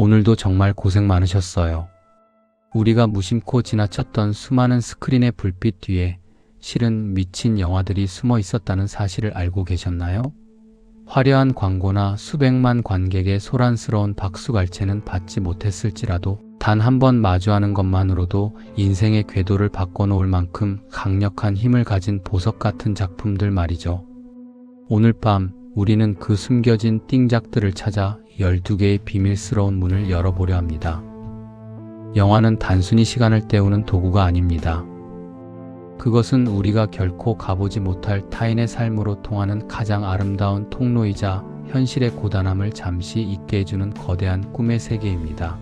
오늘도 정말 고생 많으셨어요. 우리가 무심코 지나쳤던 수많은 스크린의 불빛 뒤에 실은 미친 영화들이 숨어 있었다는 사실을 알고 계셨나요? 화려한 광고나 수백만 관객의 소란스러운 박수갈채는 받지 못했을지라도 단 한 번 마주하는 것만으로도 인생의 궤도를 바꿔놓을 만큼 강력한 힘을 가진 보석 같은 작품들 말이죠. 오늘 밤 우리는 그 숨겨진 띵작들을 찾아 12개의 비밀스러운 문을 열어보려 합니다. 영화는 단순히 시간을 때우는 도구가 아닙니다. 그것은 우리가 결코 가보지 못할 타인의 삶으로 통하는 가장 아름다운 통로이자 현실의 고단함을 잠시 잊게 해주는 거대한 꿈의 세계입니다.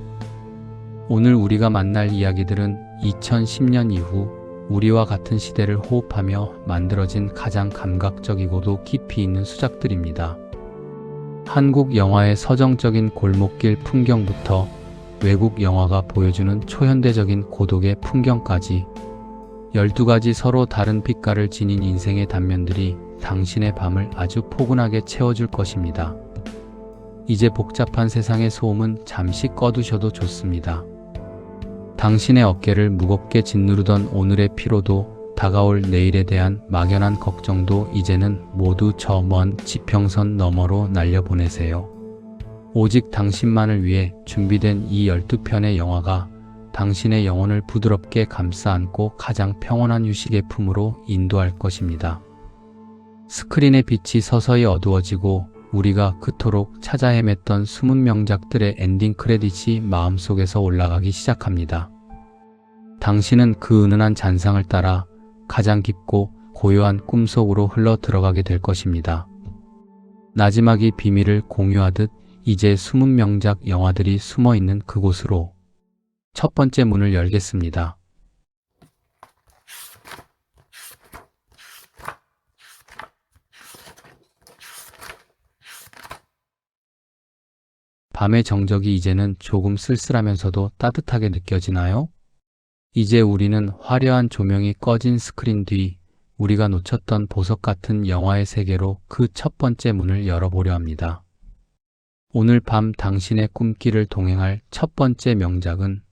오늘 우리가 만날 이야기들은 2010년 이후 우리와 같은 시대를 호흡하며 만들어진 가장 감각적이고도 깊이 있는 수작들입니다. 한국 영화의 서정적인 골목길 풍경부터 외국 영화가 보여주는 초현대적인 고독의 풍경까지 12가지 서로 다른 빛깔을 지닌 인생의 단면들이 당신의 밤을 아주 포근하게 채워줄 것입니다. 이제 복잡한 세상의 소음은 잠시 꺼두셔도 좋습니다. 당신의 어깨를 무겁게 짓누르던 오늘의 피로도, 다가올 내일에 대한 막연한 걱정도 이제는 모두 저 먼 지평선 너머로 날려보내세요. 오직 당신만을 위해 준비된 이 12편의 영화가 당신의 영혼을 부드럽게 감싸 안고 가장 평온한 휴식의 품으로 인도할 것입니다. 스크린의 빛이 서서히 어두워지고 우리가 그토록 찾아 헤맸던 숨은 명작들의 엔딩 크레딧이 마음속에서 올라가기 시작합니다. 당신은 그 은은한 잔상을 따라 가장 깊고 고요한 꿈속으로 흘러 들어가게 될 것입니다. 나지막이 비밀을 공유하듯 이제 숨은 명작 영화들이 숨어있는 그곳으로 첫 번째 문을 열겠습니다. 밤의 정적이 이제는 조금 쓸쓸하면서도 따뜻하게 느껴지나요? 이제 우리는 화려한 조명이 꺼진 스크린 뒤 우리가 놓쳤던 보석 같은 영화의 세계로 그 첫 번째 문을 열어보려 합니다. 오늘 밤 당신의 꿈길을 동행할 첫 번째 명작은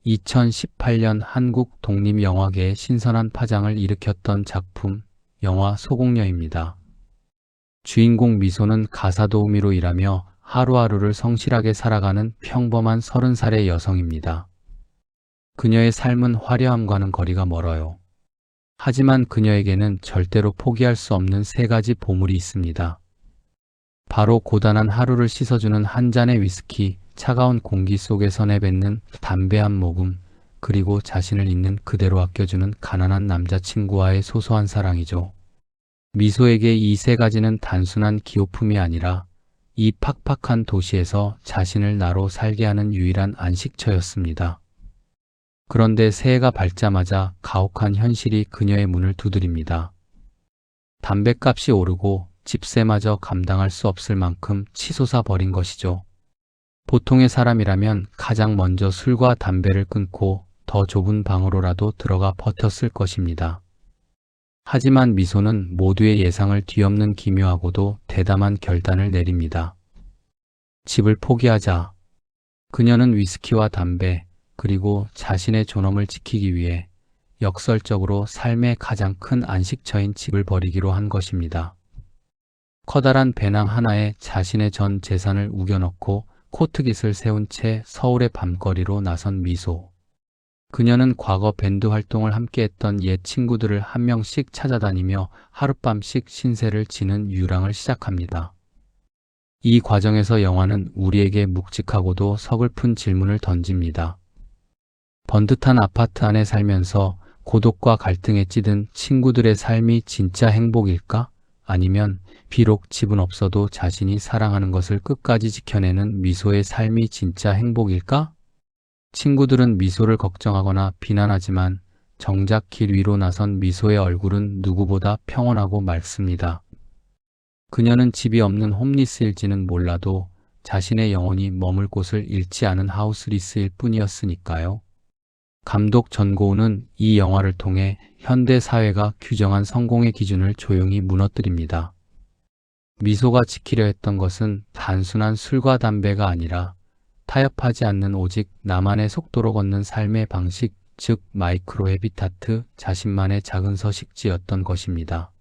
2018년 한국 독립영화계의 신선한 파장을 일으켰던 작품 영화 소공녀입니다. 주인공 미소는 가사도우미로 일하며 하루하루를 성실하게 살아가는 평범한 30살의 여성입니다. 그녀의 삶은 화려함과는 거리가 멀어요. 하지만 그녀에게는 절대로 포기할 수 없는 3가지 보물이 있습니다. 바로 고단한 하루를 씻어주는 한 잔의 위스키, 차가운 공기 속에서 내뱉는 담배 한 모금, 그리고 자신을 있는 그대로 아껴주는 가난한 남자친구와의 소소한 사랑이죠. 미소에게 이 3가지는 단순한 기호품이 아니라 이 팍팍한 도시에서 자신을 나로 살게 하는 유일한 안식처였습니다. 그런데 새해가 밝자마자 가혹한 현실이 그녀의 문을 두드립니다. 담뱃값이 오르고 집세마저 감당할 수 없을 만큼 치솟아 버린 것이죠. 보통의 사람이라면 가장 먼저 술과 담배를 끊고 더 좁은 방으로라도 들어가 버텼을 것입니다. 하지만 미소는 모두의 예상을 뒤엎는 기묘하고도 대담한 결단을 내립니다. 집을 포기하자. 그녀는 위스키와 담배, 그리고 자신의 존엄을 지키기 위해 역설적으로 삶의 가장 큰 안식처인 집을 버리기로 한 것입니다. 커다란 배낭 하나에 자신의 전 재산을 우겨넣고 코트깃을 세운 채 서울의 밤거리로 나선 미소. 그녀는 과거 밴드 활동을 함께했던 옛 친구들을 한 명씩 찾아다니며 하룻밤씩 신세를 지는 유랑을 시작합니다. 이 과정에서 영화는 우리에게 묵직하고도 서글픈 질문을 던집니다. 번듯한 아파트 안에 살면서 고독과 갈등에 찌든 친구들의 삶이 진짜 행복일까? 아니면 비록 집은 없어도 자신이 사랑하는 것을 끝까지 지켜내는 미소의 삶이 진짜 행복일까? 친구들은 미소를 걱정하거나 비난하지만 정작 길 위로 나선 미소의 얼굴은 누구보다 평온하고 맑습니다. 그녀는 집이 없는 홈리스일지는 몰라도 자신의 영혼이 머물 곳을 잃지 않은 하우스리스일 뿐이었으니까요. 감독 전고은은 이 영화를 통해 현대 사회가 규정한 성공의 기준을 조용히 무너뜨립니다. 미소가 지키려 했던 것은 단순한 술과 담배가 아니라 타협하지 않는 오직 나만의 속도로 걷는 삶의 방식, 즉 마이크로 헤비타트, 자신만의 작은 서식지였던 것입니다.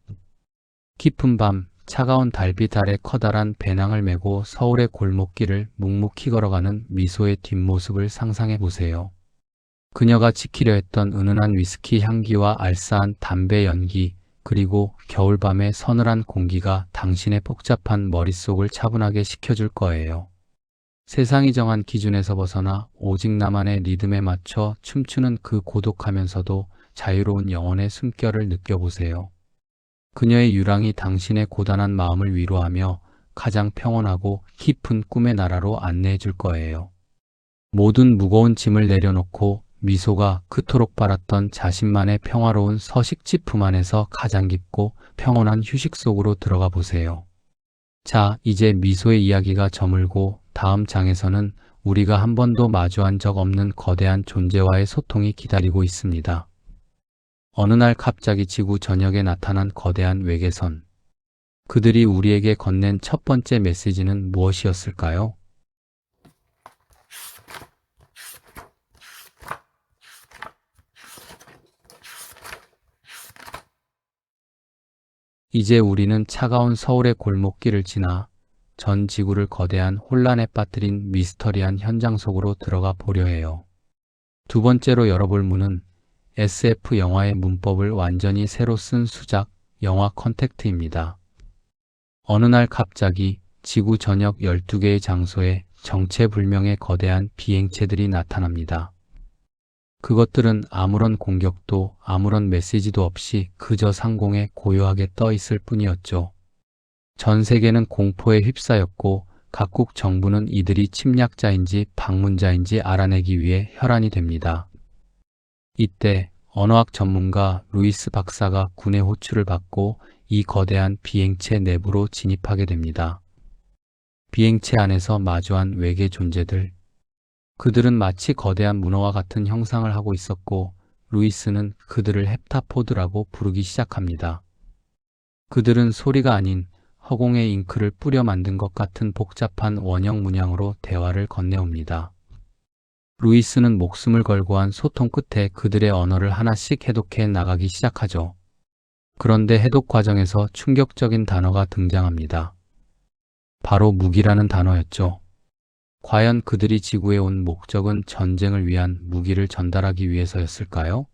깊은 밤, 차가운 달빛 아래 커다란 배낭을 메고 서울의 골목길을 묵묵히 걸어가는 미소의 뒷모습을 상상해 보세요. 그녀가 지키려 했던 은은한 위스키 향기와 알싸한 담배 연기, 그리고 겨울밤의 서늘한 공기가 당신의 복잡한 머릿속을 차분하게 식혀줄 거예요. 세상이 정한 기준에서 벗어나 오직 나만의 리듬에 맞춰 춤추는 그 고독하면서도 자유로운 영혼의 숨결을 느껴보세요. 그녀의 유랑이 당신의 고단한 마음을 위로하며 가장 평온하고 깊은 꿈의 나라로 안내해 줄 거예요. 모든 무거운 짐을 내려놓고 미소가 그토록 바랐던 자신만의 평화로운 서식지 품 안에서 가장 깊고 평온한 휴식 속으로 들어가 보세요. 자, 이제 미소의 이야기가 저물고 다음 장에서는 우리가 한 번도 마주한 적 없는 거대한 존재와의 소통이 기다리고 있습니다. 어느 날 갑자기 지구 전역에 나타난 거대한 외계선. 그들이 우리에게 건넨 첫 번째 메시지는 무엇이었을까요? 이제 우리는 차가운 서울의 골목길을 지나 전 지구를 거대한 혼란에 빠뜨린 미스터리한 현장 속으로 들어가 보려 해요. 두 번째로 열어볼 문은 SF 영화의 문법을 완전히 새로 쓴 수작, 영화 컨택트입니다. 어느 날 갑자기 지구 전역 12개의 장소에 정체불명의 거대한 비행체들이 나타납니다. 그것들은 아무런 공격도 아무런 메시지도 없이 그저 상공에 고요하게 떠 있을 뿐이었죠. 전 세계는 공포에 휩싸였고 각국 정부는 이들이 침략자인지 방문자인지 알아내기 위해 혈안이 됩니다. 이때 언어학 전문가 루이스 박사가 군의 호출을 받고 이 거대한 비행체 내부로 진입하게 됩니다. 비행체 안에서 마주한 외계 존재들. 그들은 마치 거대한 문어와 같은 형상을 하고 있었고 루이스는 그들을 헵타포드라고 부르기 시작합니다. 그들은 소리가 아닌 허공에 잉크를 뿌려 만든 것 같은 복잡한 원형 문양으로 대화를 건네옵니다. 루이스는 목숨을 걸고 한 소통 끝에 그들의 언어를 하나씩 해독해 나가기 시작하죠. 그런데 해독 과정에서 충격적인 단어가 등장합니다. 바로 무기라는 단어였죠. 과연 그들이 지구에 온 목적은 전쟁을 위한 무기를 전달하기 위해서였을까요?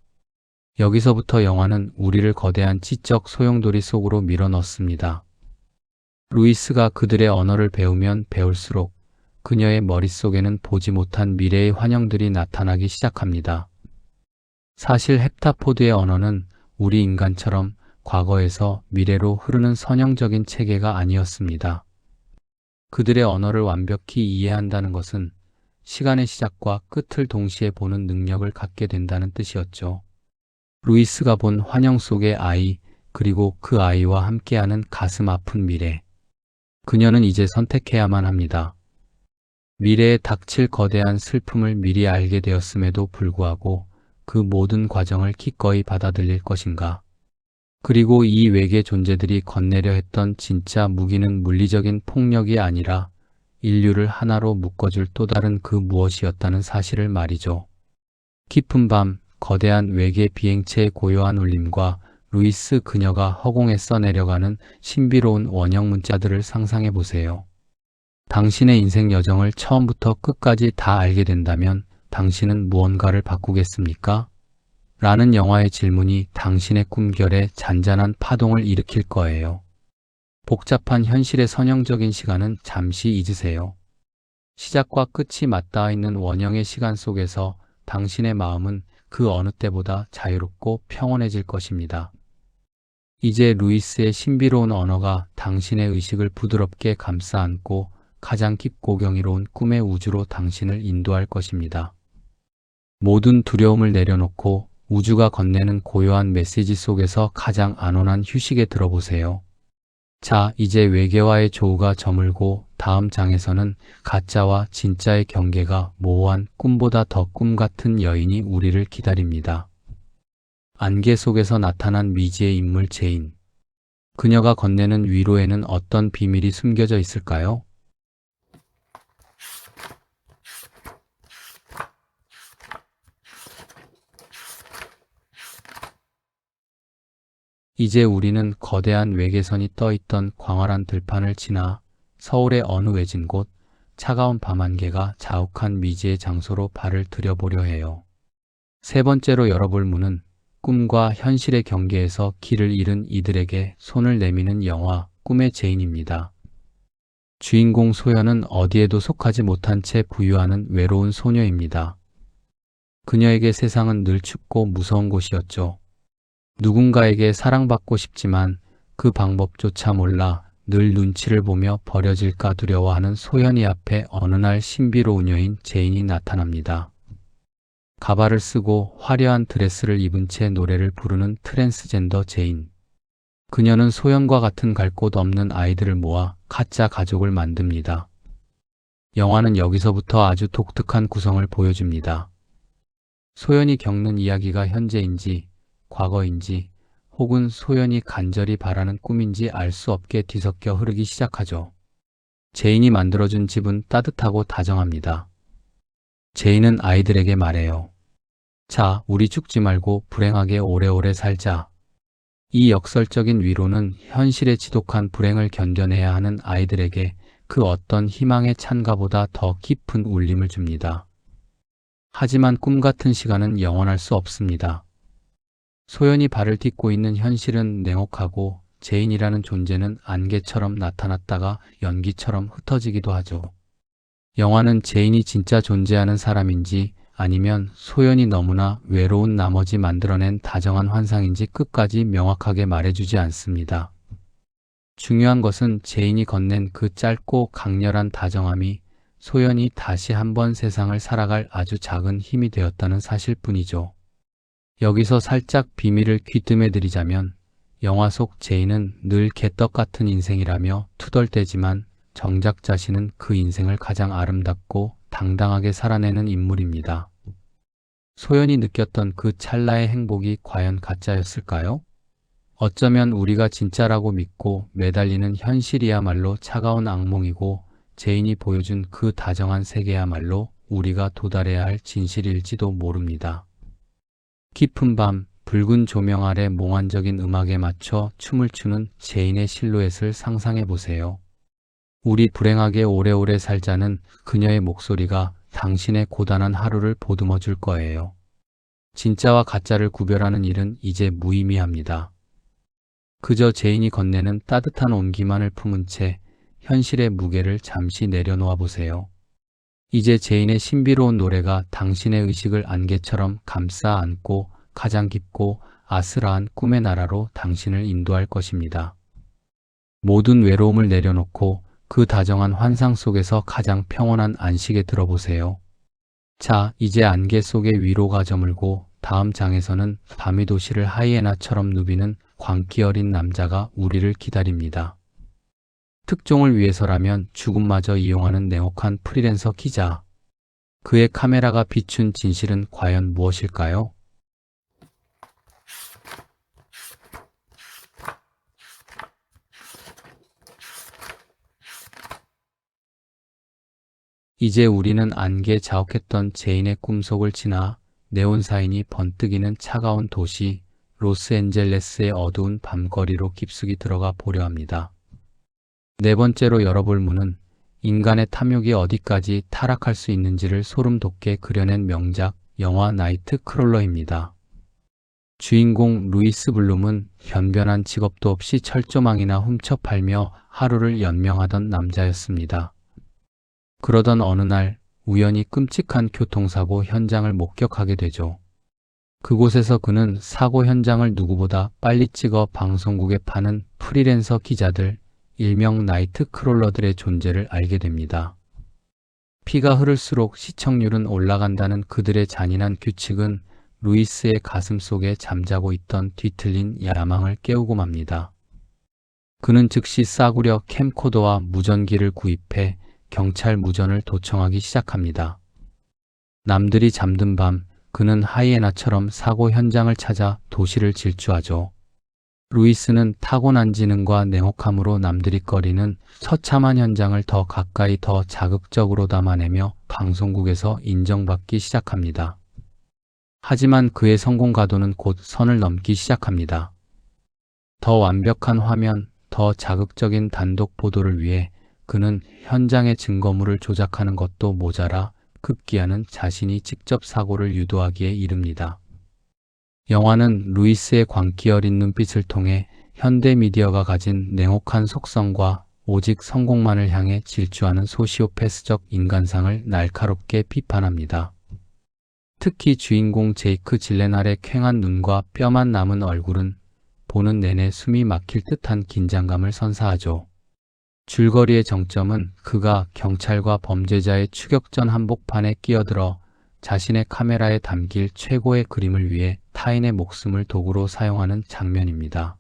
여기서부터 영화는 우리를 거대한 지적 소용돌이 속으로 밀어넣습니다. 루이스가 그들의 언어를 배우면 배울수록 그녀의 머릿속에는 보지 못한 미래의 환영들이 나타나기 시작합니다. 사실 헵타포드의 언어는 우리 인간처럼 과거에서 미래로 흐르는 선형적인 체계가 아니었습니다. 그들의 언어를 완벽히 이해한다는 것은 시간의 시작과 끝을 동시에 보는 능력을 갖게 된다는 뜻이었죠. 루이스가 본 환영 속의 아이, 그리고 그 아이와 함께하는 가슴 아픈 미래. 그녀는 이제 선택해야만 합니다. 미래에 닥칠 거대한 슬픔을 미리 알게 되었음에도 불구하고 그 모든 과정을 기꺼이 받아들일 것인가. 그리고 이 외계 존재들이 건네려 했던 진짜 무기는 물리적인 폭력이 아니라 인류를 하나로 묶어줄 또 다른 그 무엇이었다는 사실을 말이죠. 깊은 밤, 거대한 외계 비행체의 고요한 울림과 루이스 그녀가 허공에 써내려가는 신비로운 원형 문자들을 상상해 보세요. 당신의 인생 여정을 처음부터 끝까지 다 알게 된다면 당신은 무언가를 바꾸겠습니까? 라는 영화의 질문이 당신의 꿈결에 잔잔한 파동을 일으킬 거예요. 복잡한 현실의 선형적인 시간은 잠시 잊으세요. 시작과 끝이 맞닿아 있는 원형의 시간 속에서 당신의 마음은 그 어느 때보다 자유롭고 평온해질 것입니다. 이제 루이스의 신비로운 언어가 당신의 의식을 부드럽게 감싸 안고 가장 깊고 경이로운 꿈의 우주로 당신을 인도할 것입니다. 모든 두려움을 내려놓고 우주가 건네는 고요한 메시지 속에서 가장 안온한 휴식에 들어보세요. 자, 이제 외계와의 조우가 저물고 다음 장에서는 가짜와 진짜의 경계가 모호한 꿈보다 더 꿈 같은 여인이 우리를 기다립니다. 안개 속에서 나타난 미지의 인물 제인. 그녀가 건네는 위로에는 어떤 비밀이 숨겨져 있을까요? 이제 우리는 거대한 외계선이 떠있던 광활한 들판을 지나 서울의 어느 외진 곳, 차가운 밤 안개가 자욱한 미지의 장소로 발을 들여보려 해요. 세 번째로 열어볼 문은 꿈과 현실의 경계에서 길을 잃은 이들에게 손을 내미는 영화 꿈의 제인입니다. 주인공 소연은 어디에도 속하지 못한 채 부유하는 외로운 소녀입니다. 그녀에게 세상은 늘 춥고 무서운 곳이었죠. 누군가에게 사랑받고 싶지만 그 방법조차 몰라 늘 눈치를 보며 버려질까 두려워하는 소연이 앞에 어느 날 신비로운 여인 제인이 나타납니다. 가발을 쓰고 화려한 드레스를 입은 채 노래를 부르는 트랜스젠더 제인. 그녀는 소연과 같은 갈 곳 없는 아이들을 모아 가짜 가족을 만듭니다. 영화는 여기서부터 아주 독특한 구성을 보여줍니다. 소연이 겪는 이야기가 현재인지 과거인지 혹은 소연이 간절히 바라는 꿈인지 알 수 없게 뒤섞여 흐르기 시작하죠. 제인이 만들어준 집은 따뜻하고 다정합니다. 제인은 아이들에게 말해요. 자, 우리 죽지 말고 불행하게 오래오래 살자. 이 역설적인 위로는 현실의 지독한 불행을 견뎌내야 하는 아이들에게 그 어떤 희망의 찬가보다 더 깊은 울림을 줍니다. 하지만 꿈 같은 시간은 영원할 수 없습니다. 소연이 발을 딛고 있는 현실은 냉혹하고 제인이라는 존재는 안개처럼 나타났다가 연기처럼 흩어지기도 하죠. 영화는 제인이 진짜 존재하는 사람인지 아니면 소연이 너무나 외로운 나머지 만들어낸 다정한 환상인지 끝까지 명확하게 말해주지 않습니다. 중요한 것은 제인이 건넨 그 짧고 강렬한 다정함이 소연이 다시 한번 세상을 살아갈 아주 작은 힘이 되었다는 사실뿐이죠. 여기서 살짝 비밀을 귀뜸해드리자면 영화 속 제인은 늘 개떡 같은 인생이라며 투덜대지만 정작 자신은 그 인생을 가장 아름답고 당당하게 살아내는 인물입니다. 소연이 느꼈던 그 찰나의 행복이 과연 가짜였을까요? 어쩌면 우리가 진짜라고 믿고 매달리는 현실이야말로 차가운 악몽이고 제인이 보여준 그 다정한 세계야말로 우리가 도달해야 할 진실일지도 모릅니다. 깊은 밤, 붉은 조명 아래 몽환적인 음악에 맞춰 춤을 추는 제인의 실루엣을 상상해 보세요. 우리 불행하게 오래오래 살자는 그녀의 목소리가 당신의 고단한 하루를 보듬어 줄 거예요. 진짜와 가짜를 구별하는 일은 이제 무의미합니다. 그저 제인이 건네는 따뜻한 온기만을 품은 채 현실의 무게를 잠시 내려놓아 보세요. 이제 제인의 신비로운 노래가 당신의 의식을 안개처럼 감싸 안고 가장 깊고 아슬아한 꿈의 나라로 당신을 인도할 것입니다. 모든 외로움을 내려놓고 그 다정한 환상 속에서 가장 평온한 안식에 들어보세요. 자, 이제 안개 속에 위로가 저물고 다음 장에서는 밤의 도시를 하이에나처럼 누비는 광기 어린 남자가 우리를 기다립니다. 특종을 위해서라면 죽음마저 이용하는 냉혹한 프리랜서 기자. 그의 카메라가 비춘 진실은 과연 무엇일까요? 이제 우리는 안개에 자욱했던 제인의 꿈속을 지나 네온 사인이 번뜩이는 차가운 도시 로스앤젤레스의 어두운 밤거리로 깊숙이 들어가 보려 합니다. 네 번째로 열어볼 문은 인간의 탐욕이 어디까지 타락할 수 있는지를 소름 돋게 그려낸 명작 영화 나이트 크롤러입니다. 주인공 루이스 블룸은 변변한 직업도 없이 철조망이나 훔쳐 팔며 하루를 연명하던 남자였습니다. 그러던 어느 날 우연히 끔찍한 교통사고 현장을 목격하게 되죠. 그곳에서 그는 사고 현장을 누구보다 빨리 찍어 방송국에 파는 프리랜서 기자들, 일명 나이트 크롤러들의 존재를 알게 됩니다. 피가 흐를수록 시청률은 올라간다는 그들의 잔인한 규칙은 루이스의 가슴 속에 잠자고 있던 뒤틀린 야망을 깨우고 맙니다. 그는 즉시 싸구려 캠코더와 무전기를 구입해 경찰 무전을 도청하기 시작합니다. 남들이 잠든 밤, 그는 하이에나처럼 사고 현장을 찾아 도시를 질주하죠. 루이스는 타고난 지능과 냉혹함으로 남들이 꺼리는 처참한 현장을 더 가까이 더 자극적으로 담아내며 방송국에서 인정받기 시작합니다. 하지만 그의 성공 가도는 곧 선을 넘기 시작합니다. 더 완벽한 화면, 더 자극적인 단독 보도를 위해 그는 현장의 증거물을 조작하는 것도 모자라 급기야는 자신이 직접 사고를 유도하기에 이릅니다. 영화는 루이스의 광기 어린 눈빛을 통해 현대 미디어가 가진 냉혹한 속성과 오직 성공만을 향해 질주하는 소시오패스적 인간상을 날카롭게 비판합니다. 특히 주인공 제이크 질레날의 퀭한 눈과 뼈만 남은 얼굴은 보는 내내 숨이 막힐 듯한 긴장감을 선사하죠. 줄거리의 정점은 그가 경찰과 범죄자의 추격전 한복판에 끼어들어 자신의 카메라에 담길 최고의 그림을 위해 타인의 목숨을 도구로 사용하는 장면입니다.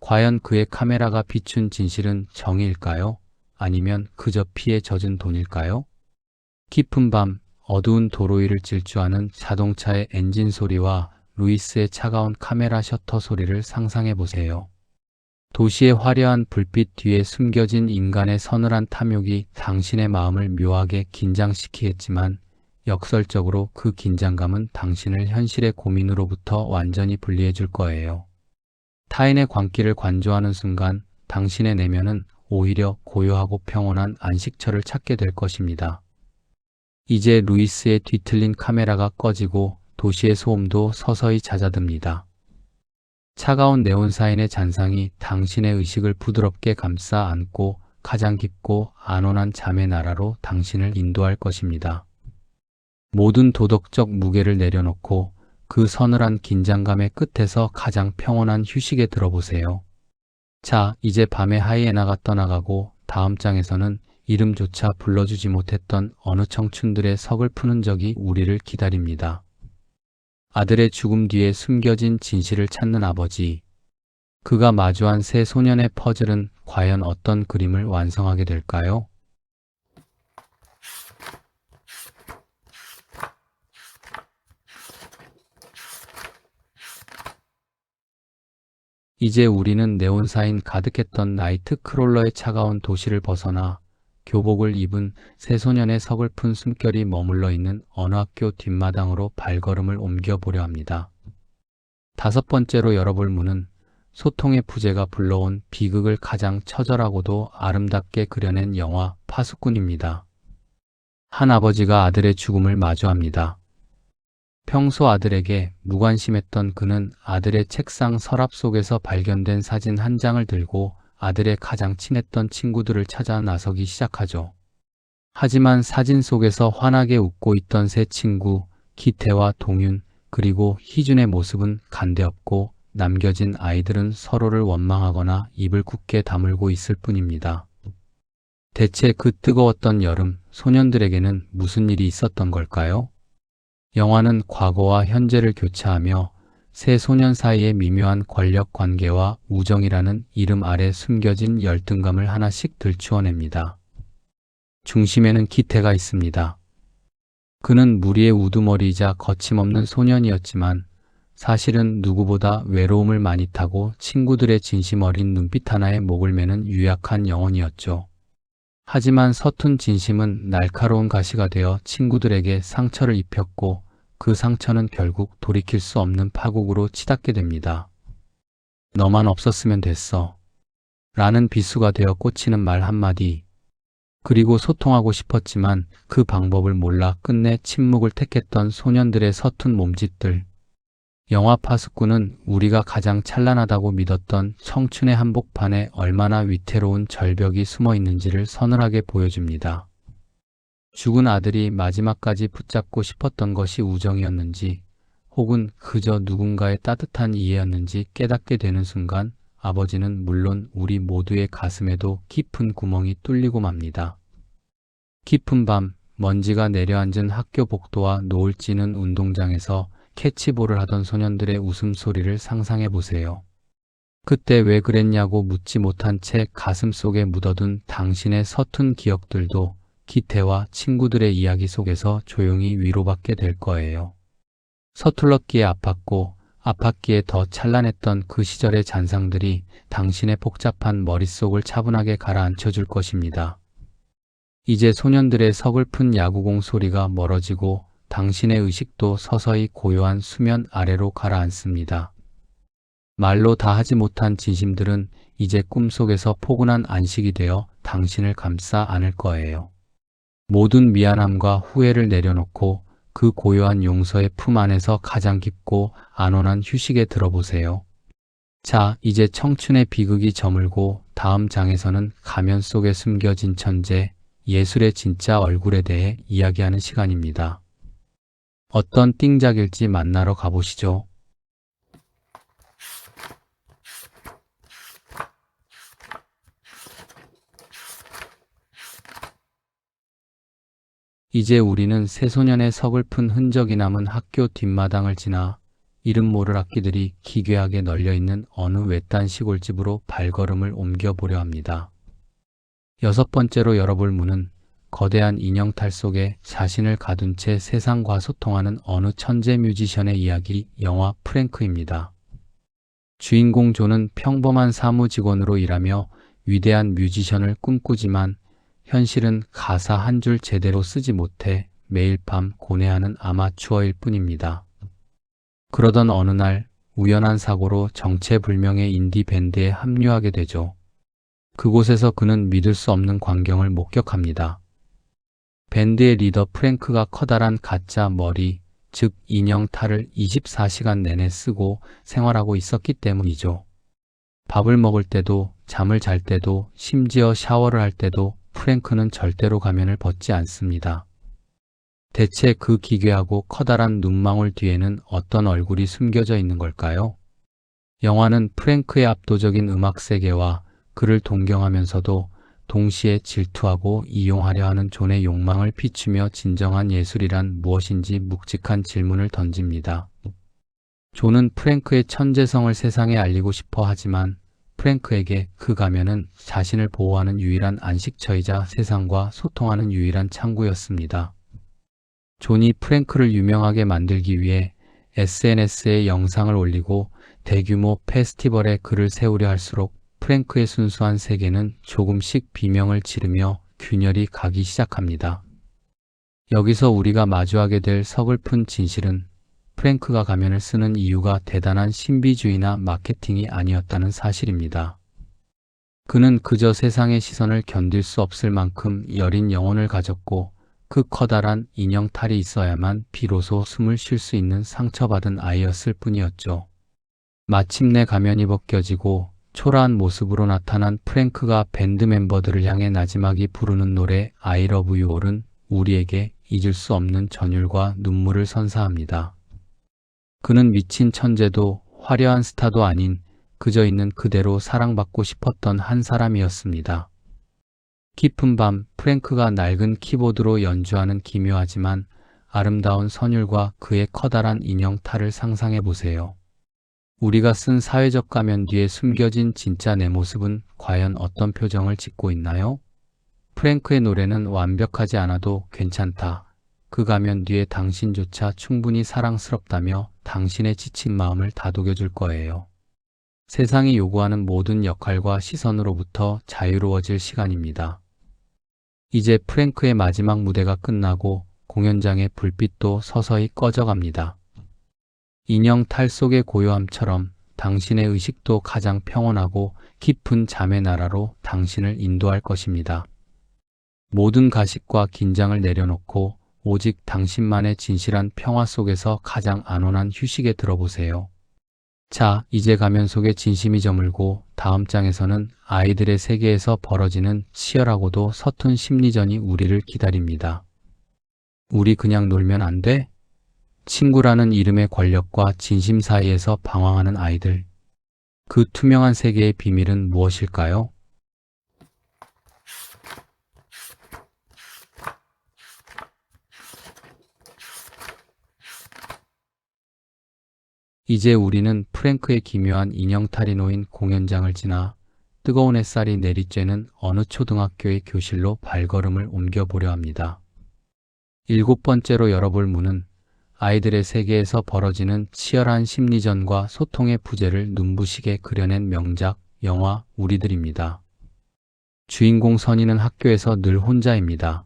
과연 그의 카메라가 비춘 진실은 정의일까요? 아니면 그저 피에 젖은 돈일까요? 깊은 밤, 어두운 도로 위를 질주하는 자동차의 엔진 소리와 루이스의 차가운 카메라 셔터 소리를 상상해 보세요. 도시의 화려한 불빛 뒤에 숨겨진 인간의 서늘한 탐욕이 당신의 마음을 묘하게 긴장시키겠지만 역설적으로 그 긴장감은 당신을 현실의 고민으로부터 완전히 분리해 줄 거예요. 타인의 광기를 관조하는 순간 당신의 내면은 오히려 고요하고 평온한 안식처를 찾게 될 것입니다. 이제 루이스의 뒤틀린 카메라가 꺼지고 도시의 소음도 서서히 잦아듭니다. 차가운 네온사인의 잔상이 당신의 의식을 부드럽게 감싸 안고 가장 깊고 안온한 잠의 나라로 당신을 인도할 것입니다. 모든 도덕적 무게를 내려놓고 그 서늘한 긴장감의 끝에서 가장 평온한 휴식에 들어보세요. 자, 이제 밤의 하이에나가 떠나가고 다음 장에서는 이름조차 불러주지 못했던 어느 청춘들의 서글픈 흔적이 우리를 기다립니다. 아들의 죽음 뒤에 숨겨진 진실을 찾는 아버지. 그가 마주한 세 소년의 퍼즐은 과연 어떤 그림을 완성하게 될까요? 이제 우리는 네온사인 가득했던 나이트크롤러의 차가운 도시를 벗어나 교복을 입은 세 소년의 서글픈 숨결이 머물러 있는 어느 학교 뒷마당으로 발걸음을 옮겨보려 합니다. 다섯 번째로 열어볼 문은 소통의 부재가 불러온 비극을 가장 처절하고도 아름답게 그려낸 영화 파수꾼입니다. 한 아버지가 아들의 죽음을 마주합니다. 평소 아들에게 무관심했던 그는 아들의 책상 서랍 속에서 발견된 사진 한 장을 들고 아들의 가장 친했던 친구들을 찾아 나서기 시작하죠. 하지만 사진 속에서 환하게 웃고 있던 세 친구, 기태와 동윤, 그리고 희준의 모습은 간데없고 남겨진 아이들은 서로를 원망하거나 입을 굳게 다물고 있을 뿐입니다. 대체 그 뜨거웠던 여름, 소년들에게는 무슨 일이 있었던 걸까요? 영화는 과거와 현재를 교차하며 세 소년 사이의 미묘한 권력 관계와 우정이라는 이름 아래 숨겨진 열등감을 하나씩 들추어냅니다. 중심에는 기태가 있습니다. 그는 무리의 우두머리이자 거침없는 소년이었지만 사실은 누구보다 외로움을 많이 타고 친구들의 진심 어린 눈빛 하나에 목을 매는 유약한 영혼이었죠. 하지만 서툰 진심은 날카로운 가시가 되어 친구들에게 상처를 입혔고 그 상처는 결국 돌이킬 수 없는 파국으로 치닫게 됩니다. 너만 없었으면 됐어. 라는 비수가 되어 꽂히는 말 한마디. 그리고 소통하고 싶었지만 그 방법을 몰라 끝내 침묵을 택했던 소년들의 서툰 몸짓들. 영화 파수꾼은 우리가 가장 찬란하다고 믿었던 청춘의 한복판에 얼마나 위태로운 절벽이 숨어 있는지를 서늘하게 보여줍니다. 죽은 아들이 마지막까지 붙잡고 싶었던 것이 우정이었는지 혹은 그저 누군가의 따뜻한 이해였는지 깨닫게 되는 순간 아버지는 물론 우리 모두의 가슴에도 깊은 구멍이 뚫리고 맙니다. 깊은 밤, 먼지가 내려앉은 학교 복도와 노을 지는 운동장에서 캐치볼을 하던 소년들의 웃음소리를 상상해 보세요. 그때 왜 그랬냐고 묻지 못한 채 가슴 속에 묻어둔 당신의 서툰 기억들도 기태와 친구들의 이야기 속에서 조용히 위로받게 될 거예요. 서툴렀기에 아팠고 아팠기에 더 찬란했던 그 시절의 잔상들이 당신의 복잡한 머릿속을 차분하게 가라앉혀 줄 것입니다. 이제 소년들의 서글픈 야구공 소리가 멀어지고 당신의 의식도 서서히 고요한 수면 아래로 가라앉습니다. 말로 다 하지 못한 진심들은 이제 꿈속에서 포근한 안식이 되어 당신을 감싸 안을 거예요. 모든 미안함과 후회를 내려놓고 그 고요한 용서의 품 안에서 가장 깊고 안온한 휴식에 들어보세요. 자, 이제 청춘의 비극이 저물고 다음 장에서는 가면 속에 숨겨진 천재, 예술의 진짜 얼굴에 대해 이야기하는 시간입니다. 어떤 띵작일지 만나러 가보시죠. 이제 우리는 새소년의 서글픈 흔적이 남은 학교 뒷마당을 지나 이름 모를 악기들이 기괴하게 널려있는 어느 외딴 시골집으로 발걸음을 옮겨보려 합니다. 여섯 번째로 열어볼 문은 거대한 인형탈 속에 자신을 가둔 채 세상과 소통하는 어느 천재 뮤지션의 이야기, 영화 프랭크입니다. 주인공 존은 평범한 사무직원으로 일하며 위대한 뮤지션을 꿈꾸지만 현실은 가사 한 줄 제대로 쓰지 못해 매일 밤 고뇌하는 아마추어일 뿐입니다. 그러던 어느 날 우연한 사고로 정체불명의 인디 밴드에 합류하게 되죠. 그곳에서 그는 믿을 수 없는 광경을 목격합니다. 밴드의 리더 프랭크가 커다란 가짜 머리, 즉 인형 탈을 24시간 내내 쓰고 생활하고 있었기 때문이죠. 밥을 먹을 때도, 잠을 잘 때도, 심지어 샤워를 할 때도 프랭크는 절대로 가면을 벗지 않습니다. 대체 그 기괴하고 커다란 눈망울 뒤에는 어떤 얼굴이 숨겨져 있는 걸까요? 영화는 프랭크의 압도적인 음악 세계와 그를 동경하면서도 동시에 질투하고 이용하려 하는 존의 욕망을 비추며 진정한 예술이란 무엇인지 묵직한 질문을 던집니다. 존은 프랭크의 천재성을 세상에 알리고 싶어 하지만 프랭크에게 그 가면은 자신을 보호하는 유일한 안식처이자 세상과 소통하는 유일한 창구였습니다. 존이 프랭크를 유명하게 만들기 위해 SNS에 영상을 올리고 대규모 페스티벌에 글을 세우려 할수록 프랭크의 순수한 세계는 조금씩 비명을 지르며 균열이 가기 시작합니다. 여기서 우리가 마주하게 될 서글픈 진실은 프랭크가 가면을 쓰는 이유가 대단한 신비주의나 마케팅이 아니었다는 사실입니다. 그는 그저 세상의 시선을 견딜 수 없을 만큼 여린 영혼을 가졌고 그 커다란 인형 탈이 있어야만 비로소 숨을 쉴 수 있는 상처받은 아이였을 뿐이었죠. 마침내 가면이 벗겨지고 초라한 모습으로 나타난 프랭크가 밴드 멤버들을 향해 나지막이 부르는 노래 I Love You All은 우리에게 잊을 수 없는 전율과 눈물을 선사합니다. 그는 미친 천재도 화려한 스타도 아닌 그저 있는 그대로 사랑받고 싶었던 한 사람이었습니다. 깊은 밤 프랭크가 낡은 키보드로 연주하는 기묘하지만 아름다운 선율과 그의 커다란 인형 탈을 상상해 보세요. 우리가 쓴 사회적 가면 뒤에 숨겨진 진짜 내 모습은 과연 어떤 표정을 짓고 있나요? 프랭크의 노래는 완벽하지 않아도 괜찮다. 그 가면 뒤에 당신조차 충분히 사랑스럽다며 당신의 지친 마음을 다독여줄 거예요. 세상이 요구하는 모든 역할과 시선으로부터 자유로워질 시간입니다. 이제 프랭크의 마지막 무대가 끝나고 공연장의 불빛도 서서히 꺼져갑니다. 인형 탈 속의 고요함처럼 당신의 의식도 가장 평온하고 깊은 잠의 나라로 당신을 인도할 것입니다. 모든 가식과 긴장을 내려놓고 오직 당신만의 진실한 평화 속에서 가장 안온한 휴식에 들어보세요. 자, 이제 가면 속에 진심이 저물고 다음 장에서는 아이들의 세계에서 벌어지는 치열하고도 서툰 심리전이 우리를 기다립니다. 우리 그냥 놀면 안 돼? 친구라는 이름의 권력과 진심 사이에서 방황하는 아이들. 그 투명한 세계의 비밀은 무엇일까요? 이제 우리는 프랭크의 기묘한 인형탈이 놓인 공연장을 지나 뜨거운 햇살이 내리쬐는 어느 초등학교의 교실로 발걸음을 옮겨보려 합니다. 일곱 번째로 열어볼 문은 아이들의 세계에서 벌어지는 치열한 심리전과 소통의 부재를 눈부시게 그려낸 명작 영화 우리들입니다. 주인공 선희는 학교에서 늘 혼자입니다.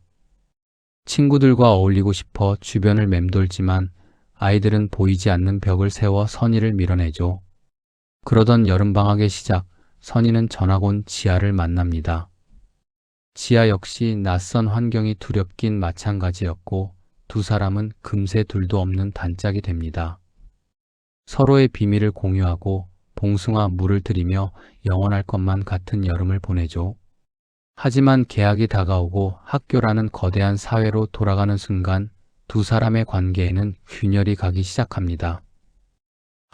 친구들과 어울리고 싶어 주변을 맴돌지만 아이들은 보이지 않는 벽을 세워 선희를 밀어내죠. 그러던 여름방학의 시작, 선희는 전학 온 지아를 만납니다. 지아 역시 낯선 환경이 두렵긴 마찬가지였고 두 사람은 금세 둘도 없는 단짝이 됩니다. 서로의 비밀을 공유하고 봉숭아 물을 들이며 영원할 것만 같은 여름을 보내죠. 하지만 개학이 다가오고 학교라는 거대한 사회로 돌아가는 순간 두 사람의 관계에는 균열이 가기 시작합니다.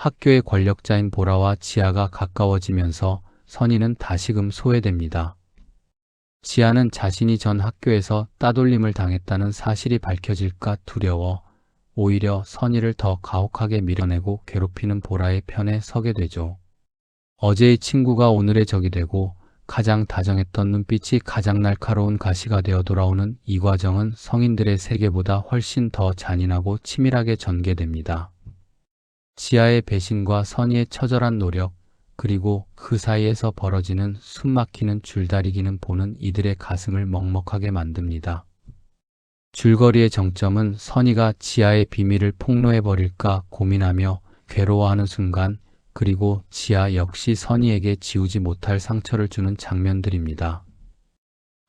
학교의 권력자인 보라와 지아가 가까워지면서 선희는 다시금 소외됩니다. 지아는 자신이 전 학교에서 따돌림을 당했다는 사실이 밝혀질까 두려워 오히려 선희를 더 가혹하게 밀어내고 괴롭히는 보라의 편에 서게 되죠. 어제의 친구가 오늘의 적이 되고 가장 다정했던 눈빛이 가장 날카로운 가시가 되어 돌아오는 이 과정은 성인들의 세계보다 훨씬 더 잔인하고 치밀하게 전개됩니다. 지아의 배신과 선의의 처절한 노력, 그리고 그 사이에서 벌어지는 숨막히는 줄다리기는 보는 이들의 가슴을 먹먹하게 만듭니다. 줄거리의 정점은 선의가 지아의 비밀을 폭로해버릴까 고민하며 괴로워하는 순간, 그리고 지아 역시 선희에게 지우지 못할 상처를 주는 장면들입니다.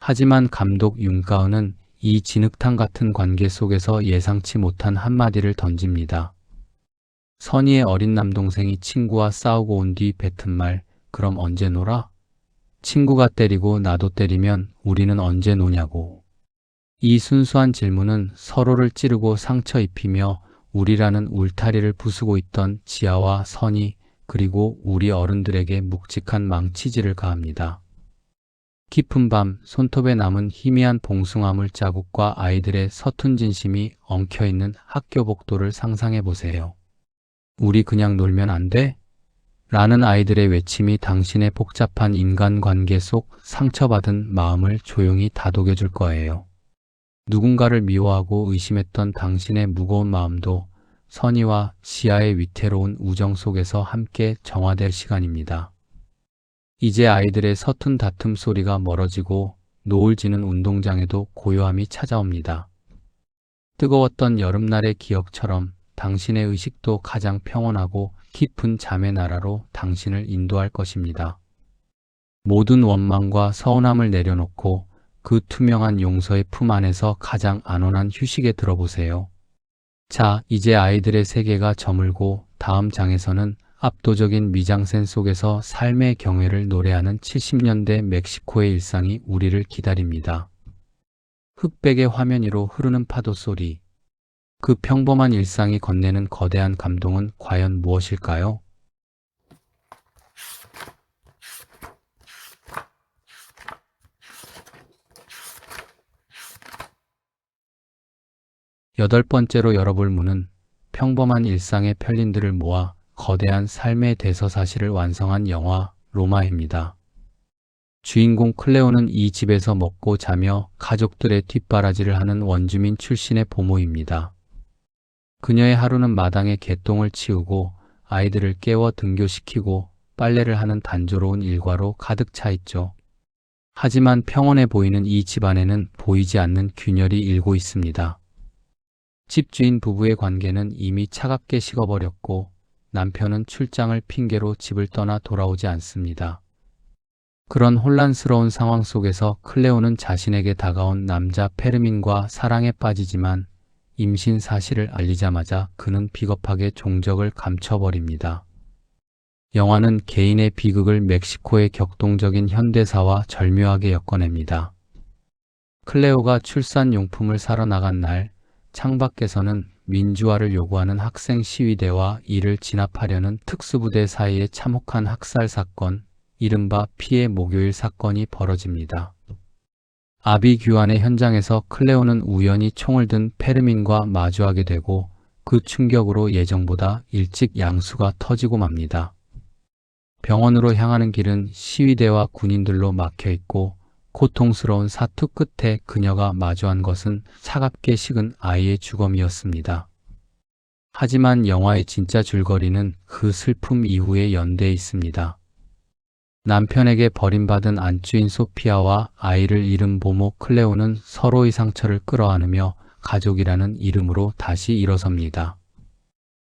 하지만 감독 윤가은은 이 진흙탕 같은 관계 속에서 예상치 못한 한마디를 던집니다. 선희의 어린 남동생이 친구와 싸우고 온 뒤 뱉은 말, 그럼 언제 놀아? 친구가 때리고 나도 때리면 우리는 언제 노냐고. 이 순수한 질문은 서로를 찌르고 상처 입히며 우리라는 울타리를 부수고 있던 지아와 선희, 그리고 우리 어른들에게 묵직한 망치질을 가합니다. 깊은 밤, 손톱에 남은 희미한 봉숭아물 자국과 아이들의 서툰 진심이 엉켜있는 학교 복도를 상상해 보세요. 우리 그냥 놀면 안 돼? 라는 아이들의 외침이 당신의 복잡한 인간관계 속 상처받은 마음을 조용히 다독여줄 거예요. 누군가를 미워하고 의심했던 당신의 무거운 마음도 선희와 지아의 위태로운 우정 속에서 함께 정화될 시간입니다. 이제 아이들의 서툰 다툼 소리가 멀어지고 노을 지는 운동장에도 고요함이 찾아옵니다. 뜨거웠던 여름날의 기억처럼 당신의 의식도 가장 평온하고 깊은 잠의 나라로 당신을 인도할 것입니다. 모든 원망과 서운함을 내려놓고 그 투명한 용서의 품 안에서 가장 안온한 휴식에 들어보세요. 자, 이제 아이들의 세계가 저물고 다음 장에서는 압도적인 미장센 속에서 삶의 경외를 노래하는 70년대 멕시코의 일상이 우리를 기다립니다. 흑백의 화면 위로 흐르는 파도 소리, 그 평범한 일상이 건네는 거대한 감동은 과연 무엇일까요? 여덟 번째로 열어볼 문은 평범한 일상의 편린들을 모아 거대한 삶의 대서사시를 완성한 영화 로마입니다. 주인공 클레오는 이 집에서 먹고 자며 가족들의 뒷바라지를 하는 원주민 출신의 보모입니다. 그녀의 하루는 마당에 개똥을 치우고 아이들을 깨워 등교시키고 빨래를 하는 단조로운 일과로 가득 차 있죠. 하지만 평온해 보이는 이 집안에는 보이지 않는 균열이 일고 있습니다. 집주인 부부의 관계는 이미 차갑게 식어버렸고 남편은 출장을 핑계로 집을 떠나 돌아오지 않습니다. 그런 혼란스러운 상황 속에서 클레오는 자신에게 다가온 남자 페르민과 사랑에 빠지지만 임신 사실을 알리자마자 그는 비겁하게 종적을 감춰버립니다. 영화는 개인의 비극을 멕시코의 격동적인 현대사와 절묘하게 엮어냅니다. 클레오가 출산용품을 사러 나간 날, 창밖에서는 민주화를 요구하는 학생 시위대와 이를 진압하려는 특수부대 사이의 참혹한 학살 사건, 이른바 피해 목요일 사건이 벌어집니다. 아비규환의 현장에서 클레오는 우연히 총을 든 페르민과 마주하게 되고 그 충격으로 예정보다 일찍 양수가 터지고 맙니다. 병원으로 향하는 길은 시위대와 군인들로 막혀 있고 고통스러운 사투 끝에 그녀가 마주한 것은 차갑게 식은 아이의 주검이었습니다. 하지만 영화의 진짜 줄거리는 그 슬픔 이후에 연대해 있습니다. 남편에게 버림받은 안주인 소피아와 아이를 잃은 보모 클레오는 서로의 상처를 끌어안으며 가족이라는 이름으로 다시 일어섭니다.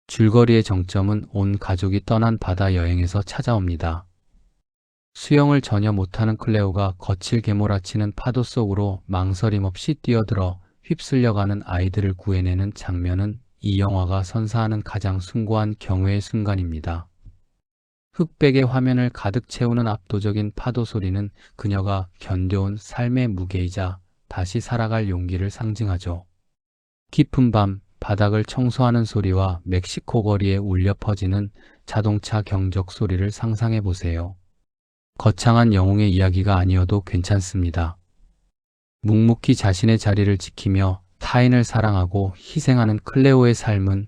줄거리의 정점은 온 가족이 떠난 바다 여행에서 찾아옵니다. 수영을 전혀 못하는 클레오가 거칠 개몰아치는 파도 속으로 망설임 없이 뛰어들어 휩쓸려가는 아이들을 구해내는 장면은 이 영화가 선사하는 가장 숭고한 경외의 순간입니다. 흑백의 화면을 가득 채우는 압도적인 파도 소리는 그녀가 견뎌온 삶의 무게이자 다시 살아갈 용기를 상징하죠. 깊은 밤 바닥을 청소하는 소리와 멕시코 거리에 울려 퍼지는 자동차 경적 소리를 상상해 보세요. 거창한 영웅의 이야기가 아니어도 괜찮습니다. 묵묵히 자신의 자리를 지키며 타인을 사랑하고 희생하는 클레오의 삶은